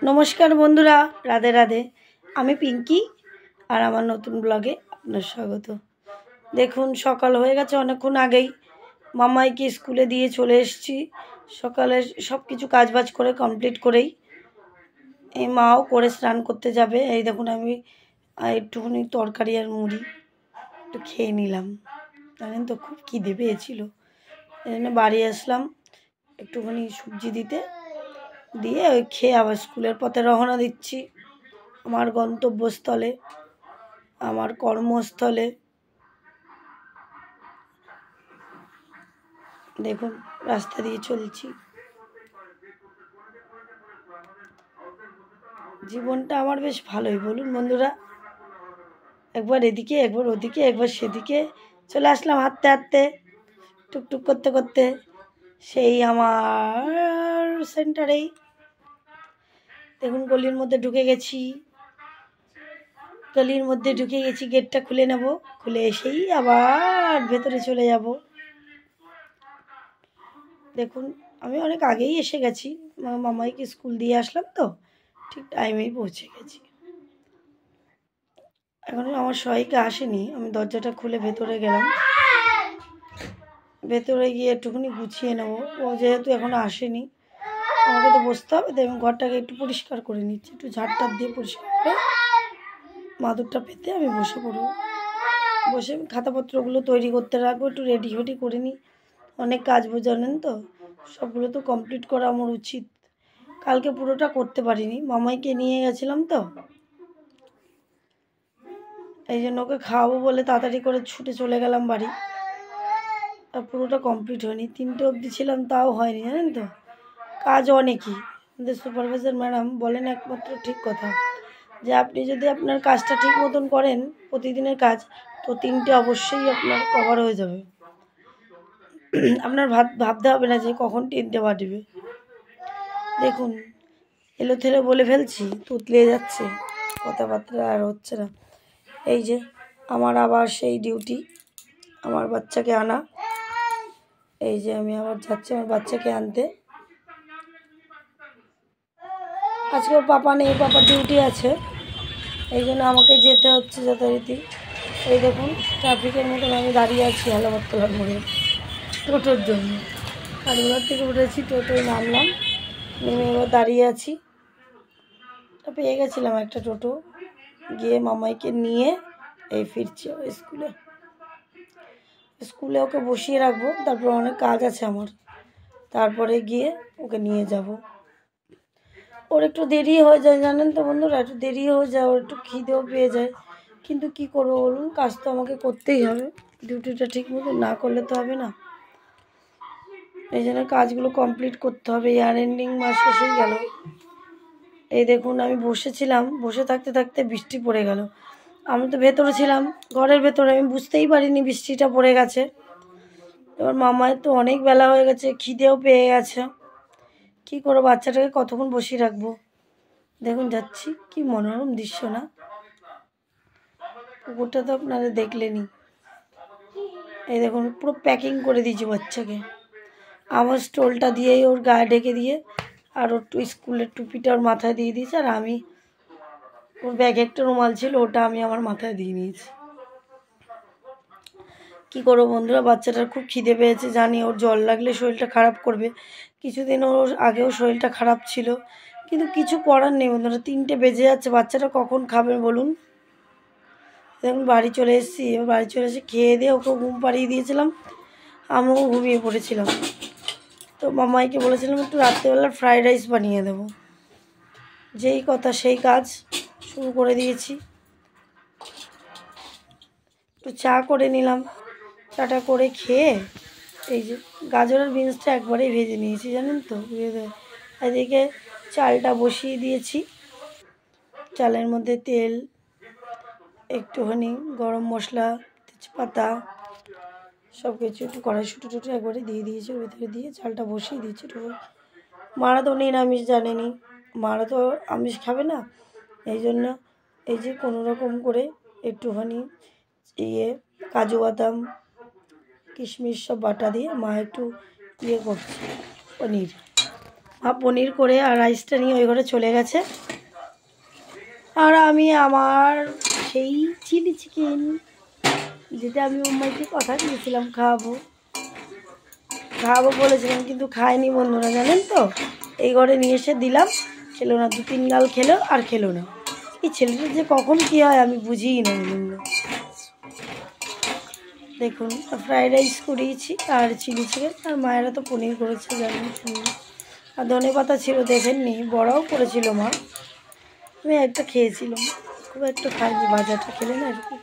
नमस्कार बंधुरा राधे राधे आमी पिंकी और आमार नतून ब्लगे आपनादेर स्वागत। देखुन सकाल हो गेछे अनेकक्षण आगेई मामाइके स्कूले दिए चले एसेछि। सकाले सबकिछु काजबाज करे कमप्लीट करेई এই মাও করে স্নান করতে যাবে। এই দেখুন আমি একটুখানি তরকারি আর মুড়ি একটু খেয়ে নিলাম, জানেন তো খুব খিদে পেয়েছিল, এই জন্য বাড়ি আসলাম একটুখানি সবজি দিতে, দিয়ে ওই খেয়ে আবার স্কুলের পথে রওনা দিচ্ছি আমার গন্তব্যস্থলে, আমার কর্মস্থলে। দেখুন রাস্তা দিয়ে চলছি। জীবনটা আমার বেশ ভালোই, বলুন বন্ধুরা। একবার এদিকে একবার ওদিকে একবার সেদিকে চলে আসলাম হাঁটতে হাঁটতে, টুকটুক করতে করতে সেই আমার সেন্টারেই। দেখুন গলির মধ্যে ঢুকে গেছি, গলির মধ্যে ঢুকে গেছি। গেটটা খুলে নেব, খুলে এসেই আবার ভেতরে চলে যাব। দেখুন আমি অনেক আগেই এসে গেছি, মামাইকে স্কুল দিয়ে আসলাম তো ঠিক টাইমেই পৌঁছে গেছি। এখন আমার সহায়িকা আসেনি, আমি দরজাটা খুলে ভেতরে গেলাম। ভেতরে গিয়ে একটুখানি গুছিয়ে নেব, ও যেহেতু এখনো আসেনি আমাকে তো বসতে হবে, তাই আমি ঘরটাকে একটু পরিষ্কার করে নিচ্ছি, একটু ঝাড়টার দিয়ে পরিষ্কার করে মাদুরটা পেতে আমি বসে পড়ব। বসে খাতাপত্রগুলো তৈরি করতে রাখবো, একটু রেডি ফেডি করে নিই। অনেক কাজ জানেন তো, সবগুলো তো কমপ্লিট করা আমার উচিত। কালকে পুরোটা করতে পারিনি, মামাইকে নিয়ে গেছিলাম তো, এই জন্য ওকে খাওয়াবো বলে তাড়াতাড়ি করে ছুটে চলে গেলাম বাড়ি, আর পুরোটা কমপ্লিট হয়নি। 3টে অবধি ছিলাম, তাও হয়নি, জানেন তো। কাজ অনেকই, আমাদের সুপারভাইজার ম্যাডাম বলেন একমাত্র ঠিক কথা, যে আপনি যদি আপনার কাজটা ঠিক মতন করেন প্রতিদিনের কাজ, তো 3টে অবশ্যই আপনার কভার হয়ে যাবে। আপনার ভাবতে হবে না যে কখন 3টে বাজবে। দেখুন এলোথেলো বলে ফেলছি, তুতলিয়ে যাচ্ছে কথাবার্তা, আর হচ্ছে না। এই যে আমার আবার সেই ডিউটি, আমার বাচ্চাকে আনা। এই যে আমি আবার যাচ্ছি আমার বাচ্চাকে আনতে। আজকে ওর পাপা নেই, পাপার ডিউটি আছে, এই জন্য আমাকে যেতে হচ্ছে যথারীতি। এই দেখুন ট্রাফিকের মতন আমি দাঁড়িয়ে আছি হালাবতলার মোড়ে টোটোর জন্য। কালীঘর থেকে উঠেছি, টোটোয় নামলাম, নেমে এবার দাঁড়িয়ে আছি। পেয়ে গেছিলাম একটা টোটো, গিয়ে মামাইকে নিয়ে এই ফিরছি স্কুলে। স্কুলে ওকে বসিয়ে রাখবো, তারপর অনেক কাজ আছে আমার, তারপরে গিয়ে ওকে নিয়ে যাব। ওর একটু দেরি হয়ে যায় জানেন তো বন্ধুরা, একটু দেরি হয়ে যায়, ওর একটু খিদেও পেয়ে যায়, কিন্তু কি করবো বলুন, কাজ তো আমাকে করতেই হবে, ডিউটিটা ঠিক মতো না করলে তো হবে না। এই জন্য কাজগুলো কমপ্লিট করতে হবে, ইয়ার এন্ডিং মাস এসেই গেল। এই দেখুন আমি বসেছিলাম, বসে থাকতে থাকতে বৃষ্টি পড়ে গেল। আমি তো ভেতরে ছিলাম, ঘরের ভেতরে, আমি বুঝতেই পারিনি বৃষ্টিটা পড়ে গেছে। এবার মামায়ের তো অনেক বেলা হয়ে গেছে, খিদেও পেয়ে গেছে, কি করবো, বাচ্চাটাকে কতক্ষণ বসিয়ে রাখবো। দেখুন যাচ্ছি, কি মনোরম দৃশ্য না, পুকুরটা তো আপনারা দেখলেনই। এই দেখুন পুরো প্যাকিং করে দিয়েছি বাচ্চাকে, আমার স্টোলটা দিয়েই ওর গায়ে ঢেকে দিয়ে, আর ওর স্কুলের টুপিটা ওর মাথায় দিয়ে দিয়েছে, আর আমি ওর ব্যাগে একটা রুমাল ছিল, ওটা আমি আমার মাথায় দিয়ে নিয়েছি। কী করবো বন্ধুরা, বাচ্চাটার খুব খিদে পেয়েছে, জানি ওর জল লাগলে শরীরটা খারাপ করবে। কিছুদিন ওর আগেও শরীরটা খারাপ ছিল, কিন্তু কিছু করার নেই বন্ধুরা, 3টে বেজে যাচ্ছে, বাচ্চাটা কখন খাবে বলুন। দেখুন বাড়ি চলে এসেছি, এবার বাড়ি চলে এসে খেয়ে দিয়ে ওকে ঘুম পাড়িয়ে দিয়েছিলাম, আমিও ঘুমিয়ে পড়েছিলাম। তো মামাইকে বলেছিলাম একটু রাত্রেবেলা ফ্রাইড রাইস বানিয়ে দেবো, যেই কথা সেই কাজ শুরু করে দিয়েছি। একটু চা করে নিলাম, চাটা করে খেয়ে এই যে গাজর আর বিনসটা একবারেই ভেজে নিয়েছি, জানেন তো। এদিকে চালটা বসিয়ে দিয়েছি, চালের মধ্যে তেল, একটুখানি গরম মশলা, তেজপাতা, সব কিছু একটু কড়াইশুঁটি টুটি একবারে দিয়ে দিয়েছি, ওর ভিতরে দিয়ে চালটা বসিয়ে দিয়েছি। একটু মারা তো নিরামিষ জানেনি, মারা তো আমিষ খাবে না, এই জন্য এই যে কোনো রকম করে একটুখানি কাজু বাদাম কিশমিশ সব বাটা দিয়ে মা একটু করছে পনির, মা পনির করে আর রাইসটা নিয়ে ওই ঘরে চলে গেছে। আর আমি আমার সেই চিলি চিকেন, যেটা আমি মুম্বাইতে কথা দিয়েছিলাম খাওয়াবো বলেছিলাম, কিন্তু খায়নি বন্ধুরা, জানেন তো। এই ঘরে নিয়ে এসে দিলাম, খেলো না, 2-3 গাল খেলো আর খেলো না। এই ছেলেটার যে কখন কী হয় আমি বুঝিই না বন্ধু। দেখুন, ফ্রাইড রাইস করিয়েছি আর চিলি চিকেন, আর মায়েরা তো পনির করেছে জানেন। আর ধনে পাতা ছিল, দেখেননি, বড়াও করেছিল মা। আমি একটা খেয়েছিলাম, খুব একটা খাইনি। ভাজাটা খেলে না একটু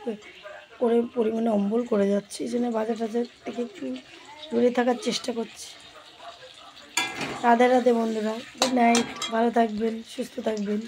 করে পরিমাণে অম্বল করে যাচ্ছে, এই জন্য ভাজা টাজার থেকে একটু দূরে থাকার চেষ্টা করছি। রাধে রাধে বন্ধুরা, গুড নাইট, ভালো থাকবেন, সুস্থ থাকবেন।